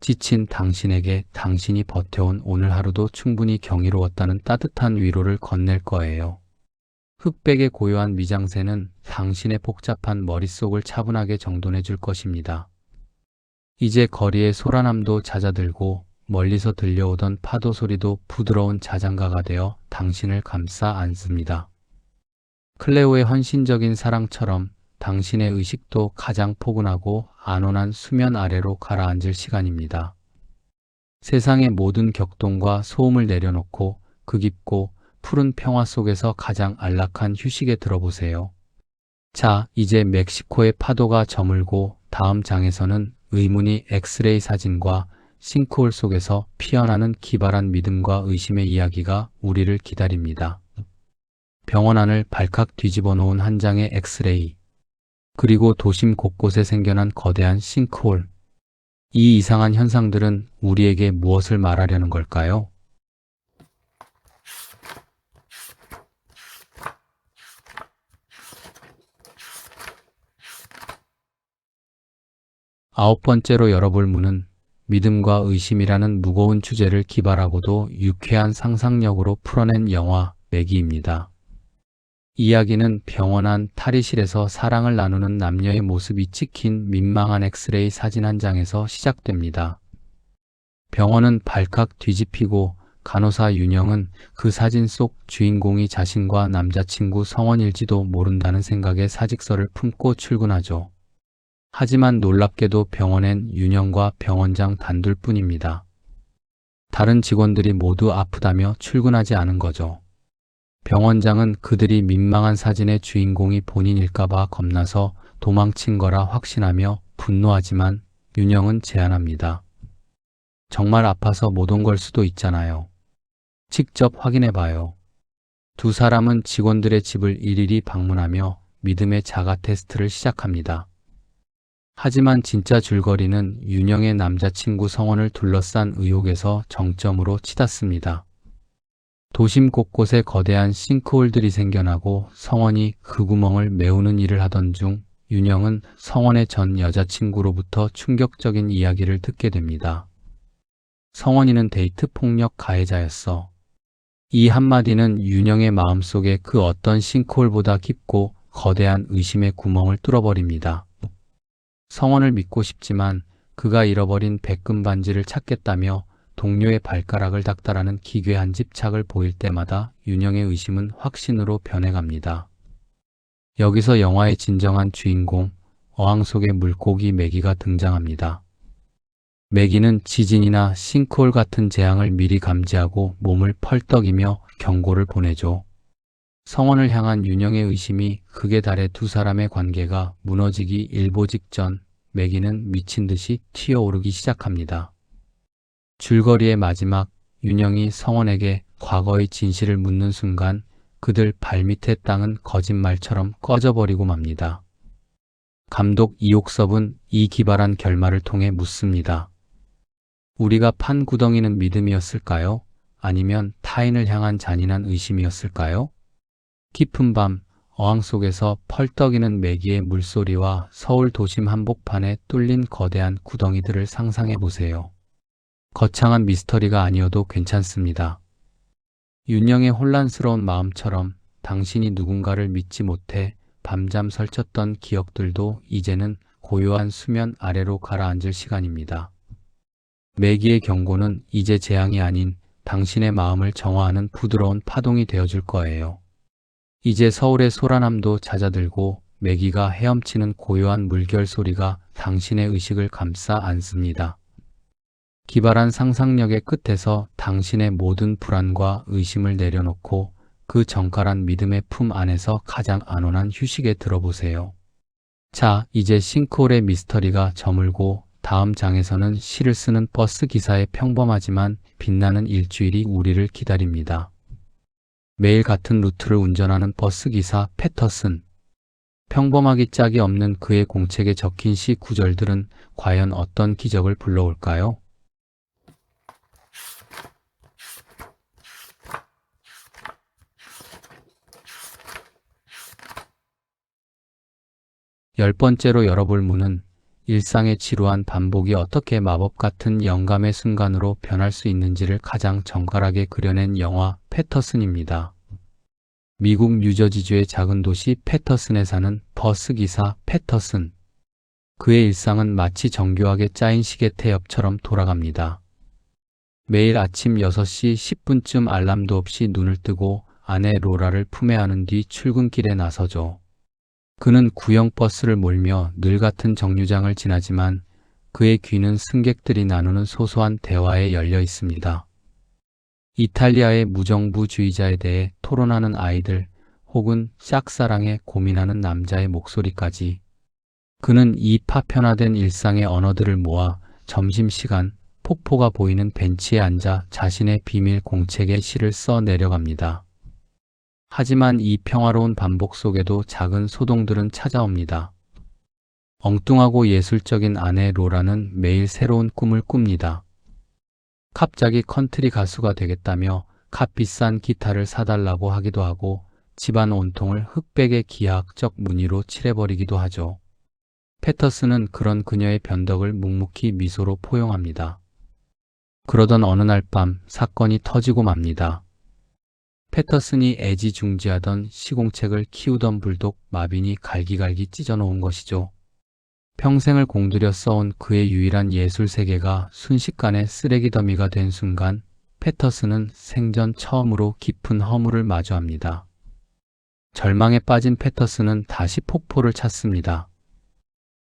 지친 당신에게 당신이 버텨온 오늘 하루도 충분히 경이로웠다는 따뜻한 위로를 건넬 거예요. 흑백의 고요한 미장센은 당신의 복잡한 머릿속을 차분하게 정돈해 줄 것입니다. 이제 거리의 소란함도 잦아들고 멀리서 들려오던 파도 소리도 부드러운 자장가가 되어 당신을 감싸 안습니다. 클레오의 헌신적인 사랑처럼 당신의 의식도 가장 포근하고 안온한 수면 아래로 가라앉을 시간입니다. 세상의 모든 격동과 소음을 내려놓고 그 깊고 푸른 평화 속에서 가장 안락한 휴식에 들어보세요. 자, 이제 멕시코의 파도가 저물고 다음 장에서는 의문의 엑스레이 사진과 싱크홀 속에서 피어나는 기발한 믿음과 의심의 이야기가 우리를 기다립니다. 병원 안을 발칵 뒤집어 놓은 한 장의 엑스레이, 그리고 도심 곳곳에 생겨난 거대한 싱크홀. 이 이상한 현상들은 우리에게 무엇을 말하려는 걸까요? 아홉 번째로 열어볼 문은 믿음과 의심이라는 무거운 주제를 기발하고도 유쾌한 상상력으로 풀어낸 영화 매기입니다. 이야기는 병원 안 탈의실에서 사랑을 나누는 남녀의 모습이 찍힌 민망한 엑스레이 사진 한 장에서 시작됩니다. 병원은 발칵 뒤집히고 간호사 윤영은 그 사진 속 주인공이 자신과 남자친구 성원일지도 모른다는 생각에 사직서를 품고 출근하죠. 하지만 놀랍게도 병원엔 윤영과 병원장 단둘뿐입니다. 다른 직원들이 모두 아프다며 출근하지 않은 거죠. 병원장은 그들이 민망한 사진의 주인공이 본인일까봐 겁나서 도망친 거라 확신하며 분노하지만 윤영은 제안합니다. 정말 아파서 못 온 걸 수도 있잖아요. 직접 확인해봐요. 두 사람은 직원들의 집을 일일이 방문하며 믿음의 자가 테스트를 시작합니다. 하지만 진짜 줄거리는 윤영의 남자친구 성원을 둘러싼 의혹에서 정점으로 치닫습니다. 도심 곳곳에 거대한 싱크홀들이 생겨나고 성원이 그 구멍을 메우는 일을 하던 중 윤영은 성원의 전 여자친구로부터 충격적인 이야기를 듣게 됩니다. 성원이는 데이트 폭력 가해자였어. 이 한마디는 윤영의 마음속에 그 어떤 싱크홀보다 깊고 거대한 의심의 구멍을 뚫어버립니다. 성원을 믿고 싶지만 그가 잃어버린 백금 반지를 찾겠다며 동료의 발가락을 닦다라는 기괴한 집착을 보일 때마다 윤영의 의심은 확신으로 변해갑니다. 여기서 영화의 진정한 주인공, 어항 속의 물고기 매기가 등장합니다. 매기는 지진이나 싱크홀 같은 재앙을 미리 감지하고 몸을 펄떡이며 경고를 보내죠. 성원을 향한 윤영의 의심이 극에 달해 두 사람의 관계가 무너지기 일보 직전 매기는 미친 듯이 튀어오르기 시작합니다. 줄거리의 마지막, 윤영이 성원에게 과거의 진실을 묻는 순간 그들 발밑의 땅은 거짓말처럼 꺼져버리고 맙니다. 감독 이옥섭은 이 기발한 결말을 통해 묻습니다. 우리가 판 구덩이는 믿음이었을까요? 아니면 타인을 향한 잔인한 의심이었을까요? 깊은 밤, 어항 속에서 펄떡이는 매기의 물소리와 서울 도심 한복판에 뚫린 거대한 구덩이들을 상상해 보세요. 거창한 미스터리가 아니어도 괜찮습니다. 윤영의 혼란스러운 마음처럼 당신이 누군가를 믿지 못해 밤잠 설쳤던 기억들도 이제는 고요한 수면 아래로 가라앉을 시간입니다. 매기의 경고는 이제 재앙이 아닌 당신의 마음을 정화하는 부드러운 파동이 되어줄 거예요. 이제 서울의 소란함도 잦아들고 매기가 헤엄치는 고요한 물결 소리가 당신의 의식을 감싸 안습니다. 기발한 상상력의 끝에서 당신의 모든 불안과 의심을 내려놓고 그 정갈한 믿음의 품 안에서 가장 안온한 휴식에 들어보세요. 자, 이제 싱크홀의 미스터리가 저물고 다음 장에서는 시를 쓰는 버스 기사의 평범하지만 빛나는 일주일이 우리를 기다립니다. 매일 같은 루트를 운전하는 버스 기사 패터슨. 평범하기 짝이 없는 그의 공책에 적힌 시 구절들은 과연 어떤 기적을 불러올까요? 열 번째로 열어볼 문은 일상의 지루한 반복이 어떻게 마법 같은 영감의 순간으로 변할 수 있는지를 가장 정갈하게 그려낸 영화 패터슨입니다. 미국 뉴저지주의 작은 도시 패터슨에 사는 버스 기사 패터슨. 그의 일상은 마치 정교하게 짜인 시계 태엽처럼 돌아갑니다. 매일 아침 6시 10분쯤 알람도 없이 눈을 뜨고 아내 로라를 품에 안은 뒤 출근길에 나서죠. 그는 구형 버스를 몰며 늘 같은 정류장을 지나지만 그의 귀는 승객들이 나누는 소소한 대화에 열려 있습니다. 이탈리아의 무정부주의자에 대해 토론하는 아이들 혹은 짝사랑에 고민하는 남자의 목소리까지. 그는 이 파편화된 일상의 언어들을 모아 점심시간 폭포가 보이는 벤치에 앉아 자신의 비밀 공책에 시를 써 내려갑니다. 하지만 이 평화로운 반복 속에도 작은 소동들은 찾아옵니다. 엉뚱하고 예술적인 아내 로라는 매일 새로운 꿈을 꿉니다. 갑자기 컨트리 가수가 되겠다며 값비싼 기타를 사달라고 하기도 하고 집안 온통을 흑백의 기하학적 무늬로 칠해버리기도 하죠. 패터슨은 그런 그녀의 변덕을 묵묵히 미소로 포용합니다. 그러던 어느 날 밤 사건이 터지고 맙니다. 패터슨이 애지중지하던 시공책을 키우던 불독 마빈이 갈기갈기 찢어놓은 것이죠. 평생을 공들여 써온 그의 유일한 예술 세계가 순식간에 쓰레기 더미가 된 순간 패터슨은 생전 처음으로 깊은 허물을 마주합니다. 절망에 빠진 패터슨은 다시 폭포를 찾습니다.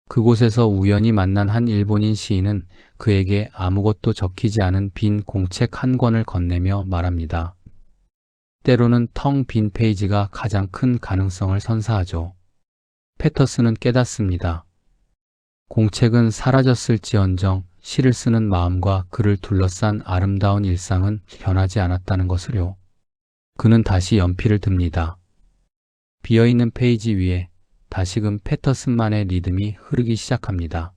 그곳에서 우연히 만난 한 일본인 시인은 그에게 아무것도 적히지 않은 빈 공책 한 권을 건네며 말합니다. 때로는 텅 빈 페이지가 가장 큰 가능성을 선사하죠. 패터슨은 깨닫습니다. 공책은 사라졌을지언정 시를 쓰는 마음과 그를 둘러싼 아름다운 일상은 변하지 않았다는 것을요. 그는 다시 연필을 듭니다. 비어있는 페이지 위에 다시금 패터슨만의 리듬이 흐르기 시작합니다.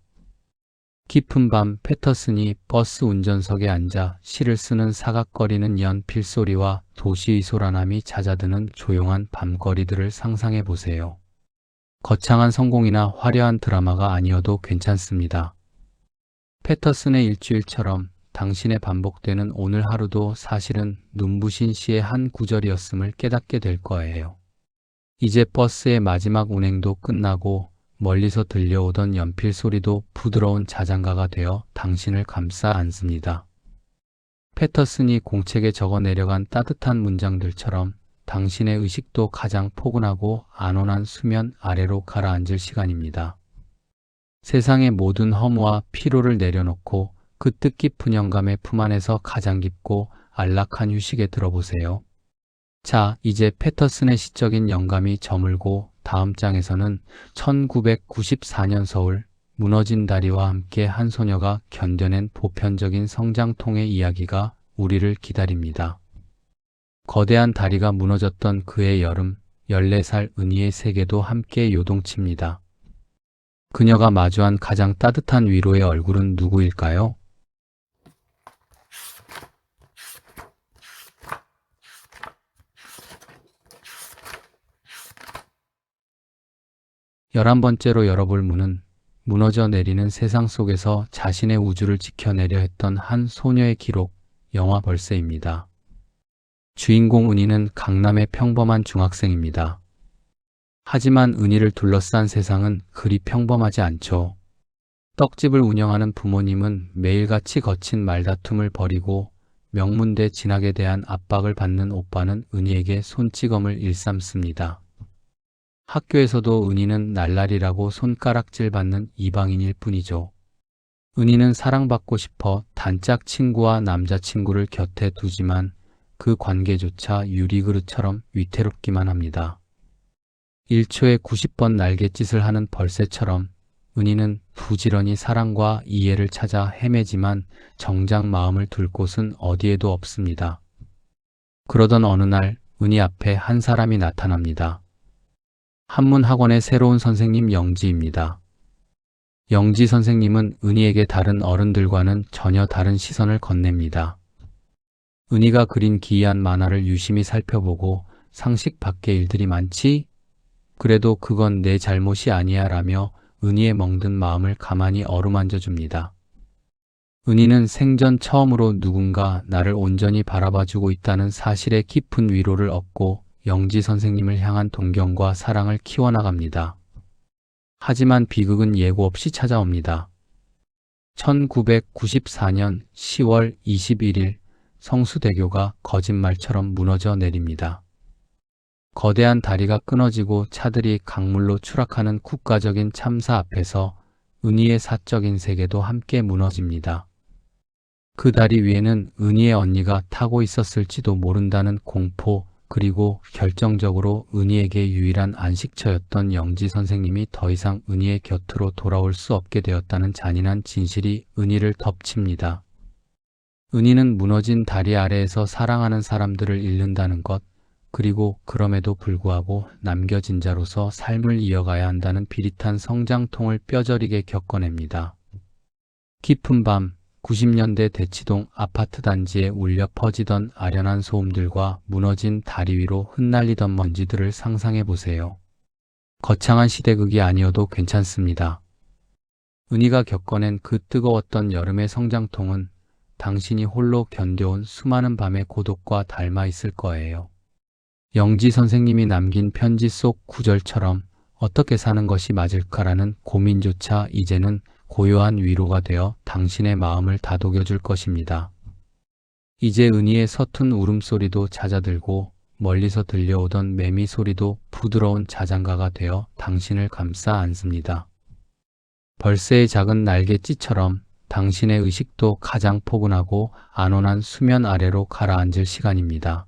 깊은 밤 패터슨이 버스 운전석에 앉아 시를 쓰는 사각거리는 연필 소리와 도시의 소란함이 잦아드는 조용한 밤거리들을 상상해 보세요. 거창한 성공이나 화려한 드라마가 아니어도 괜찮습니다. 패터슨의 일주일처럼 당신의 반복되는 오늘 하루도 사실은 눈부신 시의 한 구절이었음을 깨닫게 될 거예요. 이제 버스의 마지막 운행도 끝나고 멀리서 들려오던 연필 소리도 부드러운 자장가가 되어 당신을 감싸 안습니다. 패터슨이 공책에 적어 내려간 따뜻한 문장들처럼 당신의 의식도 가장 포근하고 안온한 수면 아래로 가라앉을 시간입니다. 세상의 모든 허무와 피로를 내려놓고 그 뜻깊은 영감의 품 안에서 가장 깊고 안락한 휴식에 들어보세요. 자, 이제 패터슨의 시적인 영감이 저물고 다음 장에서는 1994년 서울 무너진 다리와 함께 한 소녀가 견뎌낸 보편적인 성장통의 이야기가 우리를 기다립니다. 거대한 다리가 무너졌던 그의 여름, 14살 은희의 세계도 함께 요동칩니다. 그녀가 마주한 가장 따뜻한 위로의 얼굴은 누구일까요? 열한 번째로 열어볼 문은 무너져 내리는 세상 속에서 자신의 우주를 지켜내려 했던 한 소녀의 기록, 영화 벌새입니다. 주인공 은희는 강남의 평범한 중학생입니다. 하지만 은희를 둘러싼 세상은 그리 평범하지 않죠. 떡집을 운영하는 부모님은 매일같이 거친 말다툼을 벌이고 명문대 진학에 대한 압박을 받는 오빠는 은희에게 손찌검을 일삼습니다. 학교에서도 은희는 날라리라고 손가락질 받는 이방인일 뿐이죠. 은희는 사랑받고 싶어 단짝 친구와 남자친구를 곁에 두지만 그 관계조차 유리그릇처럼 위태롭기만 합니다. 1초에 90번 날갯짓을 하는 벌새처럼 은희는 부지런히 사랑과 이해를 찾아 헤매지만 정작 마음을 둘 곳은 어디에도 없습니다. 그러던 어느 날 은희 앞에 한 사람이 나타납니다. 한문학원의 새로운 선생님 영지입니다. 영지 선생님은 은희에게 다른 어른들과는 전혀 다른 시선을 건넵니다. 은희가 그린 기이한 만화를 유심히 살펴보고 상식 밖의 일들이 많지? 그래도 그건 내 잘못이 아니야 라며 은희의 멍든 마음을 가만히 어루만져 줍니다. 은희는 생전 처음으로 누군가 나를 온전히 바라봐주고 있다는 사실에 깊은 위로를 얻고 영지 선생님을 향한 동경과 사랑을 키워나갑니다. 하지만 비극은 예고 없이 찾아옵니다. 1994년 10월 21일 성수대교가 거짓말처럼 무너져 내립니다. 거대한 다리가 끊어지고 차들이 강물로 추락하는 국가적인 참사 앞에서 은희의 사적인 세계도 함께 무너집니다. 그 다리 위에는 은희의 언니가 타고 있었을지도 모른다는 공포, 그리고 결정적으로 은희에게 유일한 안식처였던 영지 선생님이 더 이상 은희의 곁으로 돌아올 수 없게 되었다는 잔인한 진실이 은희를 덮칩니다. 은희는 무너진 다리 아래에서 사랑하는 사람들을 잃는다는 것, 그리고 그럼에도 불구하고 남겨진 자로서 삶을 이어가야 한다는 비릿한 성장통을 뼈저리게 겪어냅니다. 깊은 밤 90년대 대치동 아파트 단지에 울려 퍼지던 아련한 소음들과 무너진 다리 위로 흩날리던 먼지들을 상상해 보세요. 거창한 시대극이 아니어도 괜찮습니다. 은희가 겪어낸 그 뜨거웠던 여름의 성장통은 당신이 홀로 견뎌온 수많은 밤의 고독과 닮아 있을 거예요. 영지 선생님이 남긴 편지 속 구절처럼 어떻게 사는 것이 맞을까라는 고민조차 이제는 고요한 위로가 되어 당신의 마음을 다독여줄 것입니다. 이제 은희의 서툰 울음소리도 잦아들고 멀리서 들려오던 매미 소리도 부드러운 자장가가 되어 당신을 감싸 안습니다. 벌새의 작은 날갯짓처럼 당신의 의식도 가장 포근하고 안온한 수면 아래로 가라앉을 시간입니다.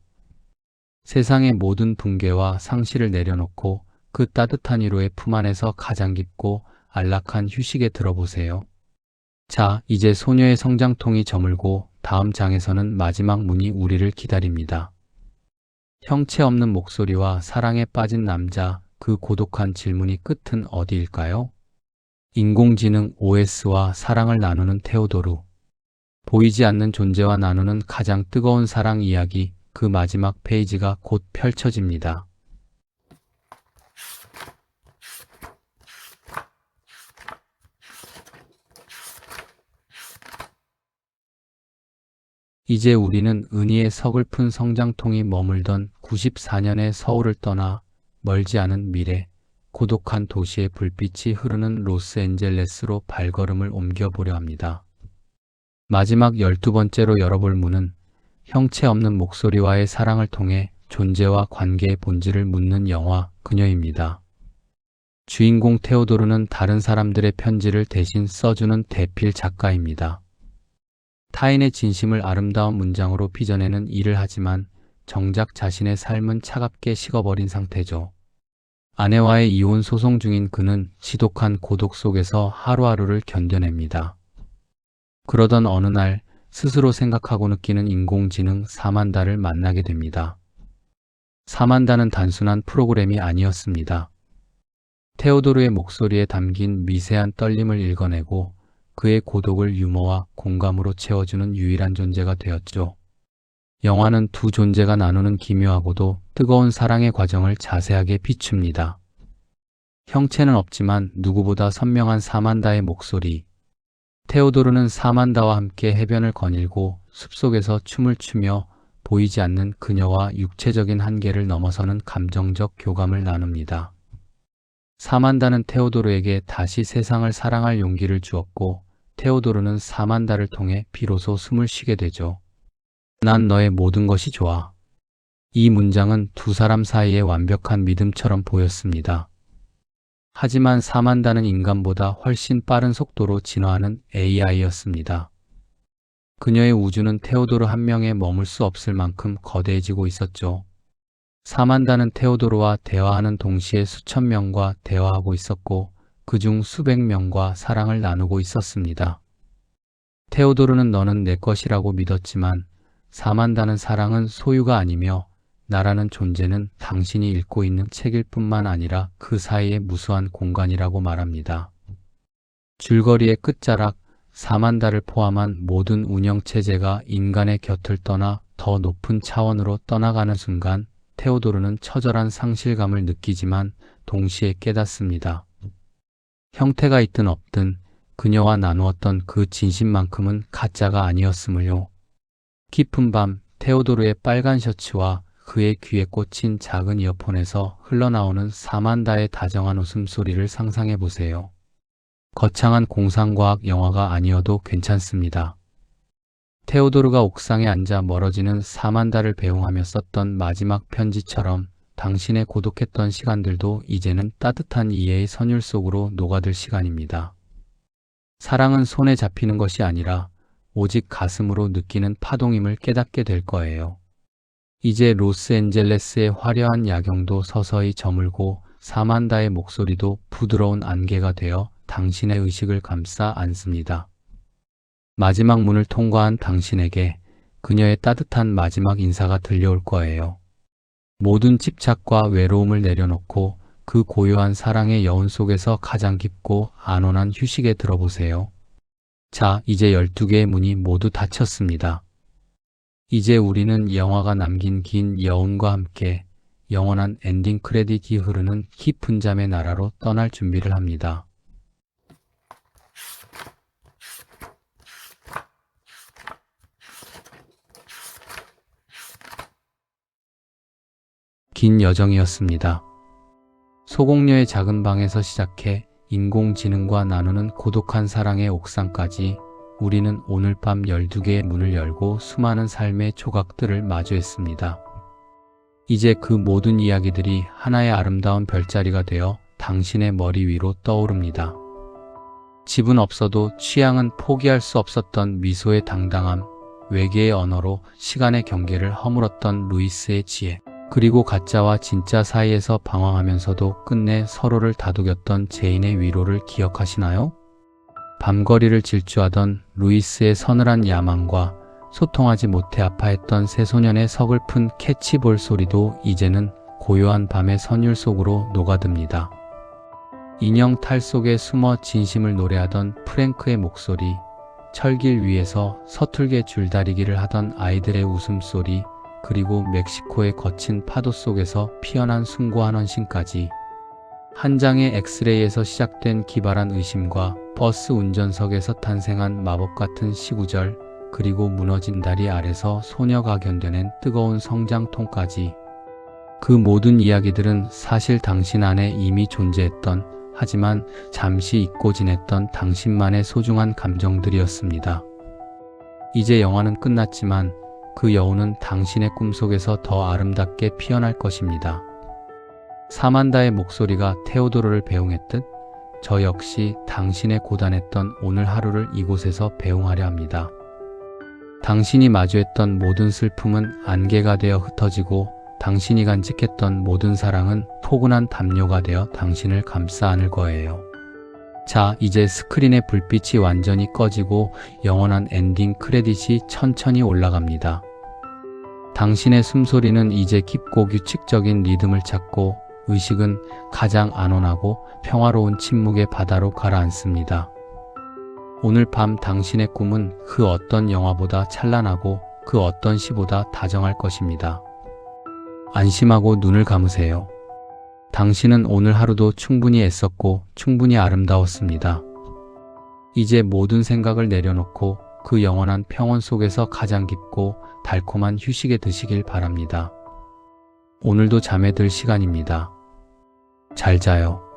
세상의 모든 붕괴와 상실을 내려놓고 그 따뜻한 위로의 품 안에서 가장 깊고 안락한 휴식에 들어보세요. 자, 이제 소녀의 성장통이 저물고 다음 장에서는 마지막 문이 우리를 기다립니다. 형체 없는 목소리와 사랑에 빠진 남자, 그 고독한 질문이 끝은 어디일까요? 인공지능 OS와 사랑을 나누는 테오도르. 보이지 않는 존재와 나누는 가장 뜨거운 사랑 이야기, 그 마지막 페이지가 곧 펼쳐집니다. 이제 우리는 은희의 서글픈 성장통이 머물던 94년의 서울을 떠나 멀지 않은 미래, 고독한 도시의 불빛이 흐르는 로스앤젤레스로 발걸음을 옮겨보려 합니다. 마지막 12번째로 열어볼 문은 형체 없는 목소리와의 사랑을 통해 존재와 관계의 본질을 묻는 영화 그녀입니다. 주인공 테오도르는 다른 사람들의 편지를 대신 써주는 대필 작가입니다. 타인의 진심을 아름다운 문장으로 빚어내는 일을 하지만 정작 자신의 삶은 차갑게 식어버린 상태죠. 아내와의 이혼 소송 중인 그는 지독한 고독 속에서 하루하루를 견뎌냅니다. 그러던 어느 날 스스로 생각하고 느끼는 인공지능 사만다를 만나게 됩니다. 사만다는 단순한 프로그램이 아니었습니다. 테오도르의 목소리에 담긴 미세한 떨림을 읽어내고 그의 고독을 유머와 공감으로 채워주는 유일한 존재가 되었죠. 영화는 두 존재가 나누는 기묘하고도 뜨거운 사랑의 과정을 자세하게 비춥니다. 형체는 없지만 누구보다 선명한 사만다의 목소리. 테오도르는 사만다와 함께 해변을 거닐고 숲속에서 춤을 추며 보이지 않는 그녀와 육체적인 한계를 넘어서는 감정적 교감을 나눕니다. 사만다는 테오도르에게 다시 세상을 사랑할 용기를 주었고 테오도르는 사만다를 통해 비로소 숨을 쉬게 되죠. 난 너의 모든 것이 좋아. 이 문장은 두 사람 사이의 완벽한 믿음처럼 보였습니다. 하지만 사만다는 인간보다 훨씬 빠른 속도로 진화하는 AI였습니다. 그녀의 우주는 테오도르 한 명에 머물 수 없을 만큼 거대해지고 있었죠. 사만다는 테오도르와 대화하는 동시에 수천 명과 대화하고 있었고 그중 수백 명과 사랑을 나누고 있었습니다. 테오도르는 너는 내 것이라고 믿었지만 사만다는 사랑은 소유가 아니며 나라는 존재는 당신이 읽고 있는 책일 뿐만 아니라 그 사이의 무수한 공간이라고 말합니다. 줄거리의 끝자락, 사만다를 포함한 모든 운영체제가 인간의 곁을 떠나 더 높은 차원으로 떠나가는 순간 테오도르는 처절한 상실감을 느끼지만 동시에 깨닫습니다. 형태가 있든 없든 그녀와 나누었던 그 진심만큼은 가짜가 아니었음을요. 깊은 밤 테오도르의 빨간 셔츠와 그의 귀에 꽂힌 작은 이어폰에서 흘러나오는 사만다의 다정한 웃음소리를 상상해 보세요. 거창한 공상과학 영화가 아니어도 괜찮습니다. 테오도르가 옥상에 앉아 멀어지는 사만다를 배웅하며 썼던 마지막 편지처럼 당신의 고독했던 시간들도 이제는 따뜻한 이해의 선율 속으로 녹아들 시간입니다. 사랑은 손에 잡히는 것이 아니라 오직 가슴으로 느끼는 파동임을 깨닫게 될 거예요. 이제 로스앤젤레스의 화려한 야경도 서서히 저물고 사만다의 목소리도 부드러운 안개가 되어 당신의 의식을 감싸 안습니다. 마지막 문을 통과한 당신에게 그녀의 따뜻한 마지막 인사가 들려올 거예요. 모든 집착과 외로움을 내려놓고 그 고요한 사랑의 여운 속에서 가장 깊고 안온한 휴식에 들어보세요. 자, 이제 12개의 문이 모두 닫혔습니다. 이제 우리는 영화가 남긴 긴 여운과 함께 영원한 엔딩 크레딧이 흐르는 깊은 잠의 나라로 떠날 준비를 합니다. 긴 여정이었습니다. 소공녀의 작은 방에서 시작해 인공지능과 나누는 고독한 사랑의 옥상까지 우리는 오늘 밤 12개의 문을 열고 수많은 삶의 조각들을 마주했습니다. 이제 그 모든 이야기들이 하나의 아름다운 별자리가 되어 당신의 머리 위로 떠오릅니다. 집은 없어도 취향은 포기할 수 없었던 미소의 당당함, 외계의 언어로 시간의 경계를 허물었던 루이스의 지혜, 그리고 가짜와 진짜 사이에서 방황하면서도 끝내 서로를 다독였던 제인의 위로를 기억하시나요? 밤거리를 질주하던 루이스의 서늘한 야망과 소통하지 못해 아파했던 새소년의 서글픈 캐치볼 소리도 이제는 고요한 밤의 선율 속으로 녹아듭니다. 인형 탈 속에 숨어 진심을 노래하던 프랭크의 목소리, 철길 위에서 서툴게 줄다리기를 하던 아이들의 웃음소리, 그리고 멕시코의 거친 파도 속에서 피어난 숭고한 헌신까지 한 장의 엑스레이에서 시작된 기발한 의심과 버스 운전석에서 탄생한 마법 같은 시구절, 그리고 무너진 다리 아래서 소녀가 견뎌낸 뜨거운 성장통까지 그 모든 이야기들은 사실 당신 안에 이미 존재했던, 하지만 잠시 잊고 지냈던 당신만의 소중한 감정들이었습니다. 이제 영화는 끝났지만 그 여운은 당신의 꿈속에서 더 아름답게 피어날 것입니다. 사만다의 목소리가 테오도르를 배웅했듯 저 역시 당신의 고단했던 오늘 하루를 이곳에서 배웅하려 합니다. 당신이 마주했던 모든 슬픔은 안개가 되어 흩어지고 당신이 간직했던 모든 사랑은 포근한 담요가 되어 당신을 감싸 안을 거예요. 자, 이제 스크린의 불빛이 완전히 꺼지고 영원한 엔딩 크레딧이 천천히 올라갑니다. 당신의 숨소리는 이제 깊고 규칙적인 리듬을 찾고 의식은 가장 안온하고 평화로운 침묵의 바다로 가라앉습니다. 오늘 밤 당신의 꿈은 그 어떤 영화보다 찬란하고 그 어떤 시보다 다정할 것입니다. 안심하고 눈을 감으세요. 당신은 오늘 하루도 충분히 애썼고 충분히 아름다웠습니다. 이제 모든 생각을 내려놓고 그 영원한 평온 속에서 가장 깊고 달콤한 휴식에 드시길 바랍니다. 오늘도 잠에 들 시간입니다. 잘 자요.